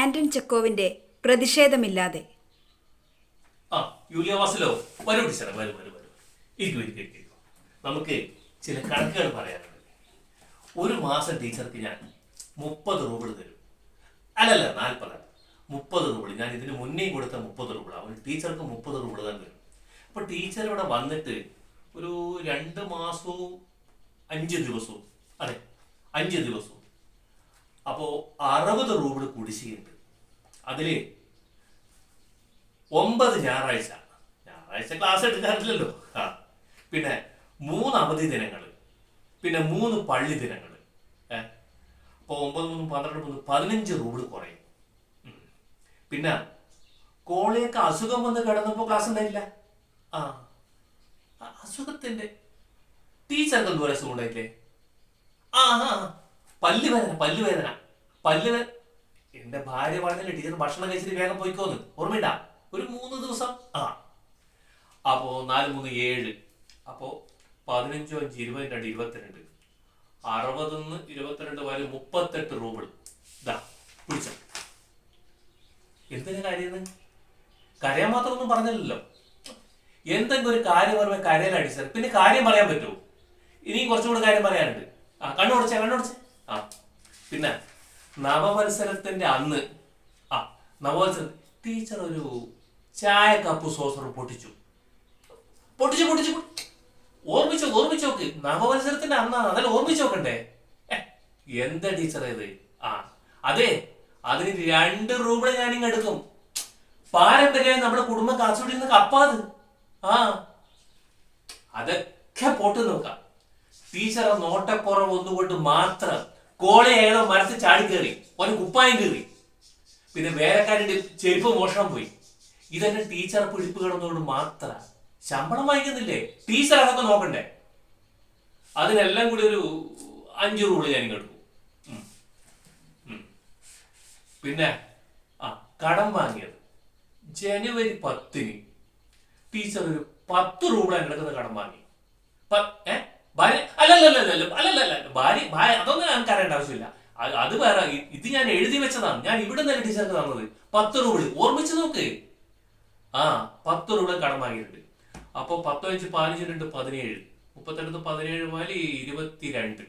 Anton ചെക്കോവിന്റെ പ്രതിഷേധമില്ലാതെ. Yulia വാസിലോ, വരൂ ടീച്ചറെ, വരൂ വരൂ വരൂ, ഇരിക്കൂ. നമുക്ക് ചില കണക്കുകൾ പറയാനുണ്ട്. ഒരു മാസം ടീച്ചർക്ക് ഞാൻ 30 റൂബിൾ തരും. അല്ലല്ല, 40, 30 റൂബിൾ. ഞാൻ ഇതിന് മുന്നേ കൊടുത്ത 30 റൂബിൾ, അവൻ ടീച്ചർക്ക് 30 റൂബിൾ തന്നെ തരും. അപ്പൊ ടീച്ചർ ഇവിടെ വന്നിട്ട് ഒരു 2 മാസവും 5 ദിവസവും, അതെ 5 ദിവസവും, അപ്പോ 60 റൂബിൾ കുടിശ്ശികയുണ്ട്. അതില് 9 ഞായറാഴ്ച ക്ലാസ് എടുക്കാറില്ലല്ലോ, പിന്നെ 3 അവധി ദിനങ്ങൾ, പിന്നെ 3 പള്ളി ദിനങ്ങൾ. അപ്പോൾ 9, 3, 12, 15 റൂബിൾ കുറയും. പിന്നെ കോളിയൊക്കെ അസുഖം വന്ന് കിടന്നപ്പോൾ ക്ലാസ് ഉണ്ടായില്ല. അസുഖത്തിന്റെ ടീച്ചർക്ക് എന്തോ അസുഖം ഉണ്ടായില്ലേ? പല്ലുവേദന. എന്റെ ഭാര്യ പറഞ്ഞില്ലേ ടീച്ചർ ഭക്ഷണം കഴിച്ചിട്ട് വേഗം പോയിക്കോന്ന്, ഓർമ്മയില്ല? ഒരു 3 ദിവസം. അപ്പോ 4, 3, 7, അപ്പോ 15, 5, 20, 22, 60 22 വരെ 38 റൂബിൾ. ഇതാ പിടിച്ച. എന്തിനാ കരയുന്നത്? കരയാൻ മാത്രമൊന്നും പറഞ്ഞില്ലല്ലോ. എന്തെങ്കിലും ഒരു കാര്യം പറയുമ്പോൾ കരയിലാണ് ടീച്ചർ. പിന്നെ കാര്യം പറയാൻ പറ്റുമോ? ഇനിയും കുറച്ചുകൂടെ കാര്യം പറയാനുണ്ട്. കണ്ണുടച്ചേ. പിന്നെ നവവത്സരത്തിന്റെ അന്ന് നവവത്സരം ടീച്ചർ ഒരു ചായ കപ്പ് സോസർ പൊട്ടിച്ചു. ഓർമ്മിച്ചു നോക്ക്. നവവത്സരത്തിന്റെ അന്നാണ്, അതെല്ലാം ഓർമ്മിച്ചു നോക്കണ്ടേ? എന്താ ടീച്ചർ ഇത്? അതെ, അതിന് 2 റൂബിൾ ഞാനിങ്ങ് എടുക്കും. പാരമ്പര്യമായി നമ്മുടെ കുടുംബം കാച്ചുകൊണ്ടിരുന്ന കപ്പാത്. അതൊക്കെ പോട്ട് നോക്കാം. ടീച്ചറെ നോട്ടക്കുറവ് ഒന്നുകൊണ്ട് മാത്രം കോളെ ഏതോ മനസ്സിൽ ചാടി കയറി, ഒരു കുപ്പായം കയറി, പിന്നെ വേലക്കാരുടെ ചെരുപ്പ് മോഷണം പോയി. ഇതെന്നെ ടീച്ചർ പിടിപ്പ് കിടന്നുകൊണ്ട് മാത്രം. ശമ്പളം വാങ്ങിക്കുന്നില്ലേ ടീച്ചർ? അതൊക്കെ നോക്കണ്ടേ? അതിനെല്ലാം കൂടി ഒരു 5 റൂബിൾ ഞാൻ എടുക്കും. പിന്നെ കടം വാങ്ങിയത് ജനുവരി 10-ന് ടീച്ചർ ഒരു 10 റൂബിൾ എടുക്കുന്ന കടം വാങ്ങി. ഭാര്യ അതൊന്നും ഞങ്ങൾക്ക് അറിയേണ്ട ആവശ്യമില്ല. അത് വേറെ. ഇത് ഞാൻ എഴുതി വെച്ചതാണ്. ഞാൻ ഇവിടെ നിന്നല്ലേ ടീച്ചർക്ക് തന്നത് 10 റൂബിൾ. ഓർമ്മിച്ച് നോക്ക്. 10 റൂബിൾ കടം വാങ്ങിയിട്ടുണ്ട്. അപ്പൊ 10, 5, 15, 17, 32, 17 പോലെ 22.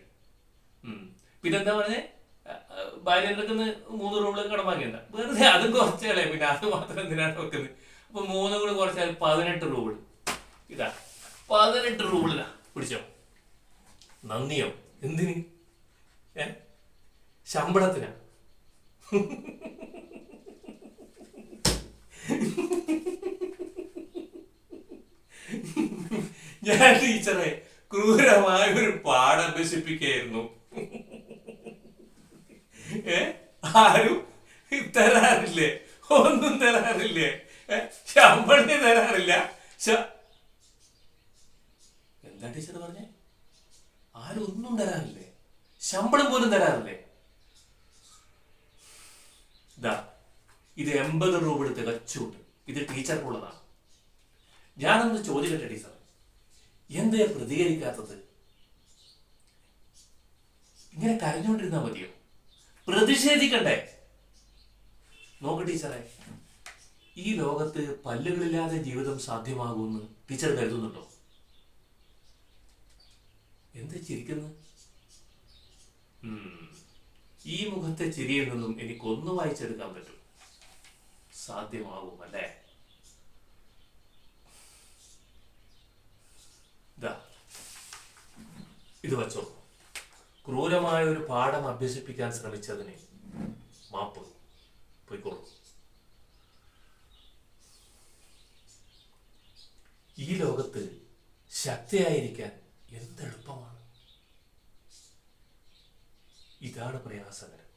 പിന്നെന്താ പറഞ്ഞേ? ഭാര്യ എടുക്കുന്ന 3 റൂബിൾ കടം വാങ്ങിയണ്ട. വെറുതെ അതും കുറച്ചല്ലേ, പിന്നെ അത് മാത്രം എന്തിനാണ് വെക്കുന്നത്? അപ്പൊ 3 കൂടി കുറച്ചാൽ 18 റൂബിൾ. ഇതാ 18 റൂബിളിലാ. പിടിച്ചോ. നന്ദിയോ? എന്തിന്? ശമ്പളത്തിനാ. ഞാൻ ടീച്ചറെ ക്രൂരമായ ഒരു പാഠം അഭ്യസിപ്പിക്കായിരുന്നു. ആരും തരാറില്ലേ? ഒന്നും തരാറില്ലേ? ശമ്പളം തരാറില്ല. എന്താ ടീച്ചർ പറഞ്ഞേ? ആരും ഒന്നും തരാറില്ലേ? ശമ്പളം പോലും തരാറില്ലേ? ഇത് 80 റൂബിൾ തികച്ചുണ്ട്. ഇത് ടീച്ചർക്കുള്ളതാണ്. ഞാനൊന്ന് ചോദിക്കട്ടെ ടീച്ചർ, എന്തേ പ്രതികരിക്കാത്തത്? ഇങ്ങനെ കരഞ്ഞുകൊണ്ടിരുന്നാ മതിയോ? പ്രതിഷേധിക്കണ്ടേ? നോക്ക് ടീച്ചറെ, ഈ ലോകത്ത് പല്ലുകളില്ലാതെ ജീവിതം സാധ്യമാകുമെന്ന് ടീച്ചർ കരുതുന്നുണ്ടോ? എന്താ ചിരിക്കുന്നത്? ഈ മുഖത്തെ ചിരിയിൽ നിന്നും എനിക്കൊന്ന് വായിച്ചെടുക്കാൻ പറ്റും. സാധ്യമാകും അല്ലേ? ഇത് വച്ചോ. ക്രൂരമായ ഒരു പാഠം അഭ്യസിപ്പിക്കാൻ ശ്രമിച്ചതിന് മാപ്പ്. പോയിക്കോളൂ. ഈ ലോകത്ത് ശക്തിയായിരിക്കാൻ എന്തെളുപ്പമാണ്. ഇതാണ് പ്രയാസകരം.